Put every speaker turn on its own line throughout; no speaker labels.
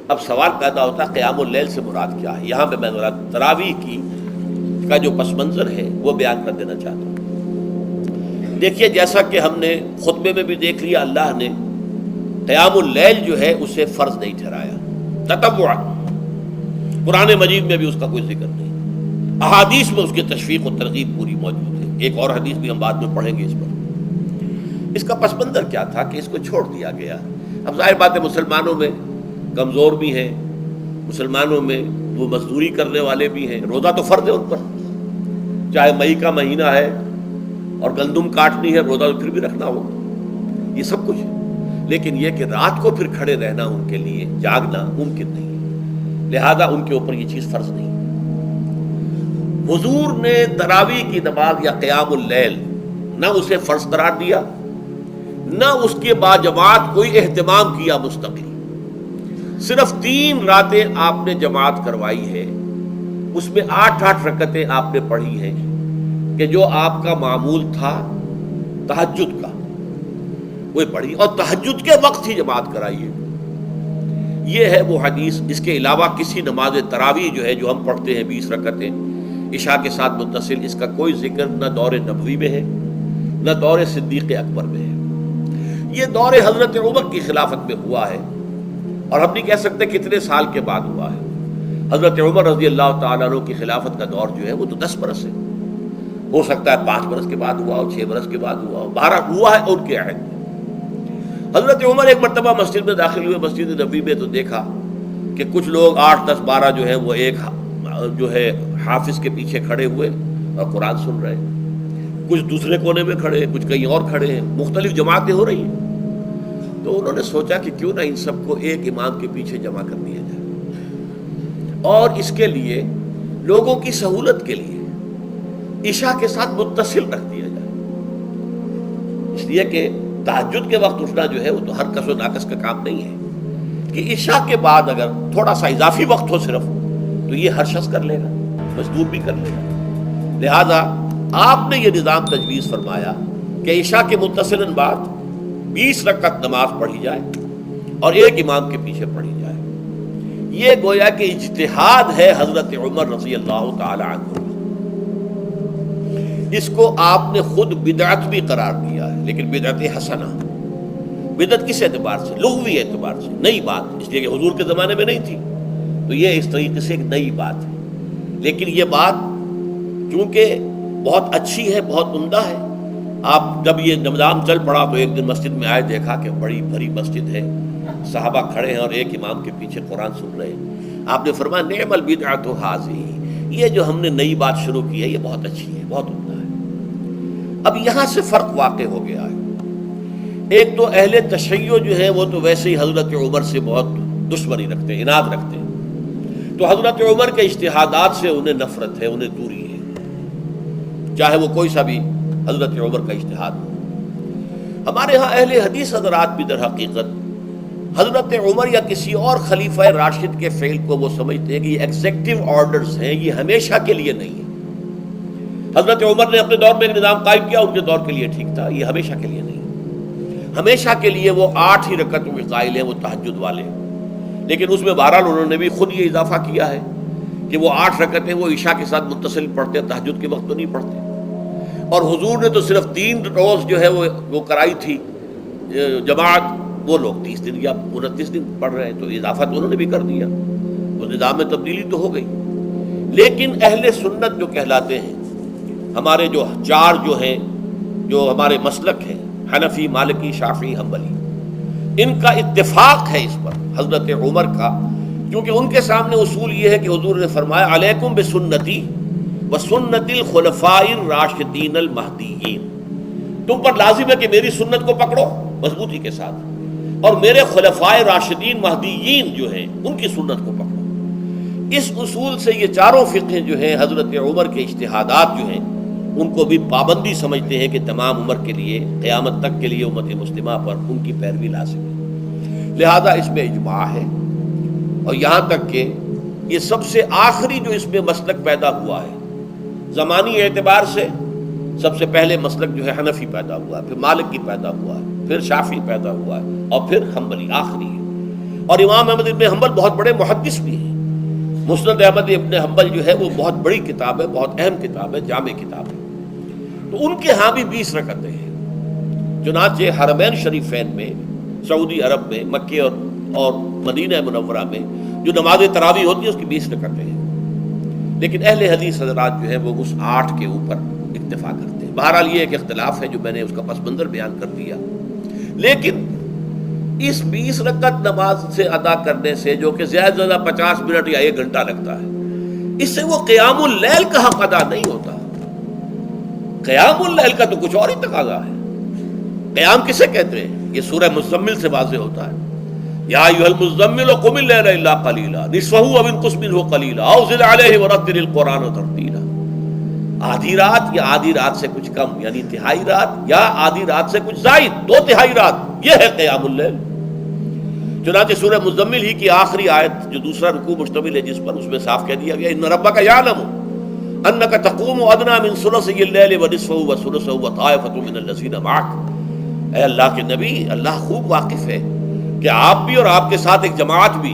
اب سوال پیدا ہوتا ہے قیام اللیل سے مراد کیا ہے؟ یہاں پہ میں ذرا تراویح کا جو پس منظر ہے وہ بیان کر دینا چاہتا ہوں۔ دیکھیے، جیسا کہ ہم نے خطبے میں بھی دیکھ لیا، اللہ نے قیام اللیل جو ہے اسے فرض نہیں ٹھہرایا تطوعا، قرآن مجید میں بھی اس کا کوئی ذکر نہیں، احادیث میں اس کی تشویق و ترغیب پوری موجود ہے۔ ایک اور حدیث بھی ہم بعد میں پڑھیں گے اس پر۔ اس کا پس منظر کیا تھا کہ اس کو چھوڑ دیا گیا۔ اب ظاہر بات ہے مسلمانوں میں کمزور بھی ہیں، مسلمانوں میں وہ مزدوری کرنے والے بھی ہیں، روزہ تو فرض ہے ان پر، چاہے مئی کا مہینہ ہے اور گندم کاٹنی ہے، روزہ تو پھر بھی رکھنا ہوگا، یہ سب کچھ ہے۔ لیکن یہ کہ رات کو پھر کھڑے رہنا ان کے لیے، جاگنا ممکن نہیں ہے، لہذا ان کے اوپر یہ چیز فرض نہیں۔ حضور نے تراویح کی نماز یا قیام اللیل نہ اسے فرض قرار دیا، نہ اس کے بعد جماعت کوئی اہتمام کیا مستقل، صرف 3 راتیں آپ نے جماعت کروائی ہے، اس میں 8 رکعتیں آپ نے پڑھی ہیں کہ جو آپ کا معمول تھا تہجد کا وہ پڑھی، اور تہجد کے وقت ہی جماعت کرائی ہے۔ یہ ہے وہ حدیث۔ اس کے علاوہ کسی نماز تراویح جو ہے جو ہم پڑھتے ہیں 20 رکعتیں عشاء کے ساتھ متصل، اس کا کوئی ذکر نہ دور نبوی میں ہے نہ دور صدیق اکبر میں ہے۔ یہ دور حضرت عمر کی خلافت میں ہوا ہے، اور ہم نہیں کہہ سکتے کتنے سال کے بعد ہوا ہے۔ حضرت عمر رضی اللہ تعالیٰ عنہ کی خلافت کا دور جو ہے وہ تو 10 برس ہے، ہو سکتا ہے 5 برس کے بعد ہوا ہو، 6 برس کے بعد ہوا ہو، 12 ہوا ہے ان کے عہد میں۔ حضرت عمر ایک مرتبہ مسجد میں داخل ہوئے، مسجد نبوی میں، تو دیکھا کہ کچھ لوگ 8 10 12 جو ہے وہ ایک جو ہے حافظ کے پیچھے کھڑے ہوئے اور قرآن سن رہے ہیں، کچھ دوسرے کونے میں کھڑے ہیں، کچھ کہیں اور کھڑے ہیں، مختلف جماعتیں ہو رہی ہیں۔ تو انہوں نے سوچا کہ کیوں نہ ان سب کو ایک امام کے پیچھے جمع کر دیا جائے، اور اس کے لیے لوگوں کی سہولت کے لیے عشاء کے ساتھ متصل رکھ دیا جائے، اس لیے کہ تہجد کے وقت اٹھنا جو ہے وہ تو ہر کس و ناقص کا کام نہیں ہے، کہ عشاء کے بعد اگر تھوڑا سا اضافی وقت ہو صرف، تو یہ ہر شخص کر لے گا، مزدور بھی کر لے گا۔ لہذا آپ نے یہ نظام تجویز فرمایا کہ عشاء کے متصلاً بعد 20 رکعت نماز پڑھی جائے اور ایک امام کے پیچھے پڑھی جائے۔ یہ گویا کہ اجتہاد ہے حضرت عمر رضی اللہ تعالی عنہ، اس کو آپ نے خود بدعت بھی قرار دیا ہے، لیکن بدعت حسنہ۔ بدعت کس اعتبار سے؟ لغوی اعتبار سے، نئی بات، اس لیے کہ حضور کے زمانے میں نہیں تھی، تو یہ اس طریقے سے ایک نئی بات ہے۔ لیکن یہ بات چونکہ بہت اچھی ہے، بہت عمدہ ہے، آپ جب یہ نظام چل پڑا تو ایک دن مسجد میں آئے، دیکھا کہ بڑی بھری مسجد ہے، صحابہ کھڑے ہیں اور ایک امام کے پیچھے قرآن سن رہے ہیں۔ آپ نے فرمایا نعم البدعۃ ھذہ، یہ جو ہم نے نئی بات شروع کی ہے یہ بہت اچھی ہے، بہت عمدہ ہے۔ اب یہاں سے فرق واقع ہو گیا ہے۔ ایک تو اہل تشیع جو ہے وہ تو ویسے ہی حضرت عمر سے بہت دشمنی رکھتے ہیں، عناد رکھتے ہیں، تو حضرت عمر کے اجتہادات سے انہیں نفرت ہے، انہیں دوری ہے، چاہے وہ کوئی سا بھی حضرت عمر کا اجتہاد ہو۔ ہمارے ہاں اہل حدیث حضرات بھی در حقیقت حضرت عمر یا کسی اور خلیفہ راشد کے فعل کو وہ سمجھتے ہیں کہ یہ ایگزیکٹو آرڈرز ہیں، یہ ہمیشہ کے لیے نہیں ہے۔ حضرت عمر نے اپنے دور میں ایک نظام قائم کیا، ان کے دور کے لیے ٹھیک تھا، یہ ہمیشہ کے لیے نہیں۔ ہمیشہ کے لیے وہ 8 ہی رکعتوں کے قائل ہیں، وہ تہجد والے، لیکن اس میں بہرحال انہوں نے بھی خود یہ اضافہ کیا ہے کہ وہ 8 رکعتیں وہ عشاء کے ساتھ متصل پڑھتے ہیں، تہجد کے وقت تو نہیں پڑھتے۔ اور حضور نے تو صرف 3 روز جو ہے وہ کرائی تھی جماعت، وہ لوگ 30 دن یا 29 دن پڑھ رہے ہیں، تو اضافہ تو انہوں نے بھی کر دیا، تو نظام میں تبدیلی تو ہو گئی۔ لیکن اہل سنت جو کہلاتے ہیں، ہمارے جو 4 جو ہیں، جو ہمارے مسلک ہیں، حنفی، مالکی، شافعی، حنبلی، ان کا اتفاق ہے اس پر حضرت عمر کا، کیونکہ ان کے سامنے اصول یہ ہے کہ حضور نے فرمایا علیکم بسنتی وسنت الخلفاء الراشدین المہدیین، تم پر لازم ہے کہ میری سنت کو پکڑو مضبوطی کے ساتھ، اور میرے خلفاء راشدین مہدیین جو ہیں ان کی سنت کو پکڑو۔ اس اصول سے یہ 4 فقہ جو ہیں حضرت عمر کے اجتہادات جو ہیں ان کو بھی پابندی سمجھتے ہیں کہ تمام عمر کے لیے، قیامت تک کے لیے امت مسلمہ پر ان کی پیروی لازم ہے، لہذا اس میں اجماع ہے۔ اور یہاں تک کہ یہ سب سے آخری جو اس میں مسلک پیدا ہوا ہے زمانی اعتبار سے، سب سے پہلے مسلک جو ہے حنفی پیدا ہوا ہے، پھر مالکی پیدا ہوا ہے، پھر شافعی پیدا ہوا ہے، اور پھر حنبلی آخری ہے۔ اور امام احمد ابن حنبل بہت بڑے محدث بھی ہیں. مسند احمد ابن حنبل جو ہے وہ بہت بڑی کتاب ہے، بہت اہم کتاب ہے، جامع کتاب ہے. تو ان کے ہاں بھی 20 رکعتیں ہیں. چنانچہ حرمین شریفین میں، سعودی عرب میں، مکے اور مدینہ منورہ میں جو نماز تراویح ہوتی ہے اس کی 20 رکعتیں ہیں. لیکن اہل حدیث حضرات جو ہے وہ اس 8 کے اوپر اکتفا کرتے ہیں. بہرحال یہ ایک اختلاف ہے جو میں نے اس کا پس منظر بیان کر دیا. لیکن اس 20 رکعت نماز سے ادا کرنے سے، جو کہ زیادہ سے زیادہ 50 منٹ یا 1 گھنٹہ لگتا ہے، اس سے وہ قیام اللیل کا حق ادا نہیں ہوتا. قیام اللیل کا تو کچھ اور ہی تقاضا ہے. قیام کسے کہتے ہیں؟ یہ سورہ مزمل سے واضح ہوتا ہے. یا ایھا المزمل قم اللیل الا قلیلا نصفہ او انقص منہ قلیلا او زد علیہ ورتل القرآن ترتیلا. آدھی رات یا آدھی رات سے کچھ کم، یعنی تہائی رات، یا آدھی رات سے کچھ زائد، 2/3 رات، یہ ہے قیام اللیل. چنانچہ سورہ مزمل ہی کی آخری آیت جو دوسرا رکوع مشتمل ہے جس پر، اس میں صاف کہہ دیا گیا ان ربک یعلم انک تقوم ادنی من ثلثی اللیل ونصفہ وثلثہ وطائفۃ من الذین معک. اے اللہ کے نبی، اللہ خوب واقف ہے کہ آپ بھی اور آپ کے ساتھ ایک جماعت بھی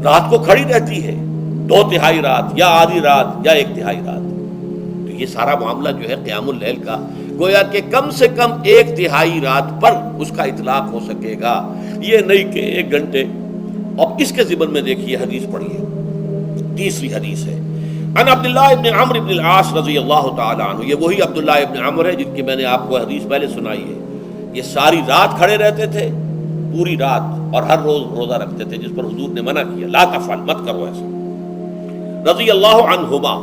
رات کو کھڑی رہتی ہے، 2/3 رات یا آدھی رات یا 1/3 رات. تو یہ سارا معاملہ جو ہے قیام اللیل کا، گویا کہ کم سے کم 1/3 رات پر اس کا اطلاق ہو سکے گا، یہ نہیں کہ 1 گھنٹے. اب اس کے ضمن میں دیکھیے حدیث پڑھیے. تیسری حدیث ہے ان عبداللہ ابن عمرو ابن العاص رضی اللہ تعالی عنہ. یہ وہی عبداللہ ابن عمرو ہے جن کی میں نے آپ کو حدیث پہلے سنائی ہے. یہ ساری رات کھڑے رہتے تھے، پوری رات، اور ہر روز روزہ رکھتے تھے، جس پر حضور نے منع کیا، لا تفعل، مت کرو ایسا. رضی اللہ عنہما،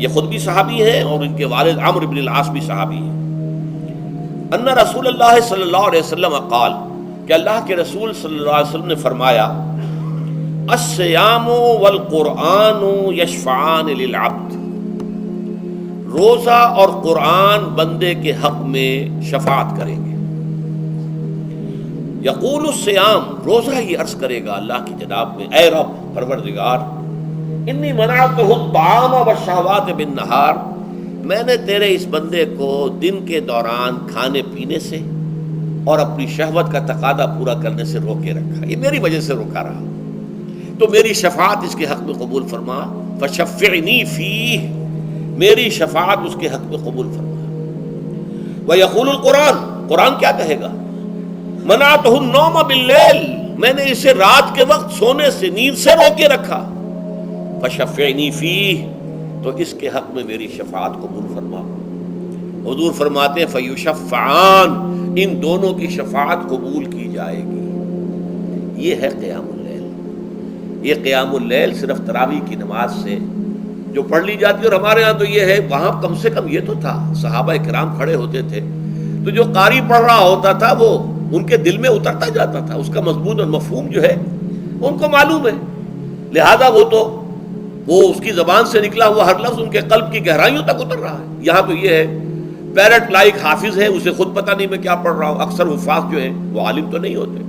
یہ خود بھی صحابی ہیں اور ان کے والد عمرو بن العاص بھی صحابی ہیں. ان رسول اللہ صلی اللہ علیہ وسلم قال، کہ اللہ کے رسول صلی اللہ علیہ وسلم نے فرمایا الصیام والقرآن یشفعان للعبد. روزہ اور قرآن بندے کے حق میں شفاعت کریں گے. یقول الصیام، روزہ یہ عرض کرے گا اللہ کی جناب میں، اے رب پروردگار، انی منعتہ الطعام والشہوات بالنہار، میں نے تیرے اس بندے کو دن کے دوران کھانے پینے سے اور اپنی شہوت کا تقاضا پورا کرنے سے روکے رکھا، یہ میری وجہ سے روکا رہا، تو میری شفاعت اس کے حق میں قبول فرما. فشفعنی فیہ، میری شفاعت اس کے حق میں قبول فرما. ویقول القرآن، قرآن کیا کہے گا؟ منعتہ النوم باللیل، میں نے اسے رات کے وقت سونے سے، نیند سے روکے رکھا. فشفعنی فیہ، تو اس کے حق میں میری شفاعت قبول فرما. حضور فرماتے ہیں فیشفعان، ان دونوں کی شفاعت قبول کی جائے گی. یہ ہے قیام اللیل. یہ قیام اللیل صرف تراویح کی نماز سے جو پڑھ لی جاتی ہے، اور ہمارے ہاں تو یہ ہے، وہاں کم سے کم یہ تو تھا، صحابہ کرام کھڑے ہوتے تھے تو جو قاری پڑھ رہا ہوتا تھا وہ ان کے دل میں اترتا جاتا تھا، اس کا مضمون اور مفہوم جو ہے ان کو معلوم ہے، لہذا وہ اس کی زبان سے نکلا ہوا ہر لفظ ان کے قلب کی گہرائیوں تک اتر رہا ہے. یہاں تو یہ ہے پیرٹ لائک حافظ ہے، اسے خود پتہ نہیں میں کیا پڑھ رہا ہوں. اکثر حفاظ جو ہیں وہ عالم تو نہیں ہوتے،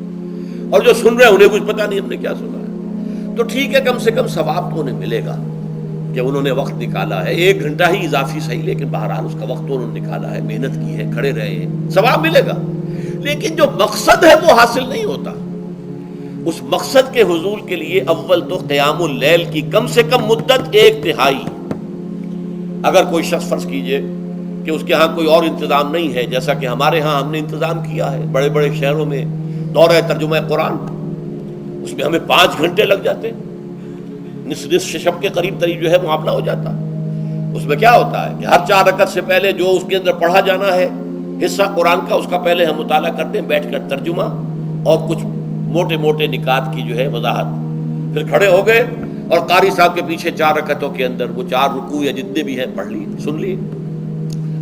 اور جو سن رہے ہیں انہیں کچھ پتہ نہیں ہم نے کیا سنا ہے. تو ٹھیک ہے، کم سے کم ثواب تو انہیں ملے گا کہ انہوں نے وقت نکالا ہے. 1 گھنٹہ ہی اضافی صحیح، لیکن بہرحال اس کا وقت تو انہوں نے نکالا ہے، محنت کی ہے، کھڑے رہے ہیں، ثواب ملے گا. لیکن جو مقصد ہے وہ حاصل نہیں ہوتا. اس مقصد کے حصول کے لیے اول تو قیام اللیل کی کم سے کم مدت 1/3. اگر کوئی شخص فرض کیجئے کہ اس کے ہاں کوئی اور انتظام نہیں ہے، جیسا کہ ہمارے ہاں ہم نے انتظام کیا ہے بڑے بڑے شہروں میں دورہ ترجمہ قرآن، اس میں ہمیں 5 گھنٹے لگ جاتے، نصف شب کے قریب تری جو ہے معاملہ ہو جاتا. اس میں کیا ہوتا ہے کہ ہر 4 رکعت سے پہلے جو اس کے اندر پڑھا جانا ہے حصہ قرآن کا، اس کا پہلے ہم مطالعہ کرتے ہیں بیٹھ کر، ترجمہ اور کچھ موٹے موٹے نکات کی جو ہے وضاحت. پھر کھڑے ہو گئے اور قاری صاحب کے پیچھے 4 رکعتوں کے اندر وہ 4 رکوع یا جتنے بھی ہیں پڑھ لی، سن لی،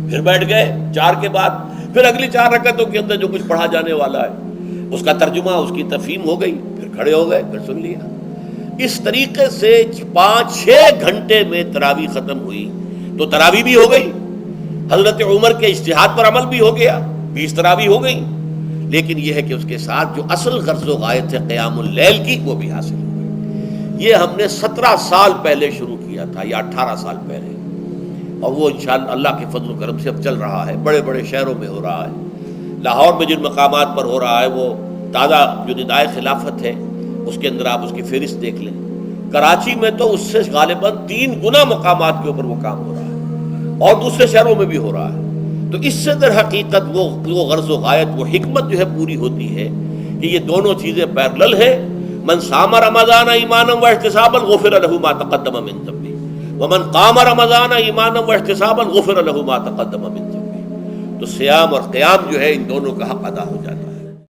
پھر بیٹھ گئے 4 کے بعد پھر اگلی 4 رکعتوں کے اندر جو کچھ پڑھا جانے والا ہے اس کا ترجمہ، اس کی تفہیم ہو گئی، پھر کھڑے ہو گئے، پھر سن لیا. اس طریقے سے 5-6 گھنٹے میں تراویح ختم ہوئی. تو تراویح بھی ہو گئی، حضرت عمر کے اجتہاد پر عمل بھی ہو گیا، 20 تراویح ہو گئی. لیکن یہ ہے کہ اس کے ساتھ جو اصل غرض و غایت ہے قیام اللیل کی وہ بھی حاصل ہو گئی. یہ ہم نے 17 سال پہلے شروع کیا تھا یا 18 سال پہلے، اور وہ انشاءاللہ اللہ کے فضل و کرم سے اب چل رہا ہے. بڑے بڑے شہروں میں ہو رہا ہے، لاہور میں جن مقامات پر ہو رہا ہے وہ تازہ جو ندائے خلافت ہے اس کے اندر آپ اس کی فہرست دیکھ لیں. کراچی میں تو اس سے غالباً 3 گنا مقامات کے اوپر وہ کام ہو رہا ہے اور دوسرے شہروں میں بھی ہو رہا ہے. تو اس سے در حقیقت وہ غرض و غایت، وہ حکمت جو ہے پوری ہوتی ہے کہ یہ دونوں چیزیں پیرلل ہیں. من صام رمضان ایمانا واحتسابا غفر له ما تقدم من ذنبه ومن قام رمضان ایمانا واحتسابا غفر له ما تقدم من ذنبه. تو صیام اور قیام جو ہے ان دونوں کا حق ادا ہو جاتا ہے.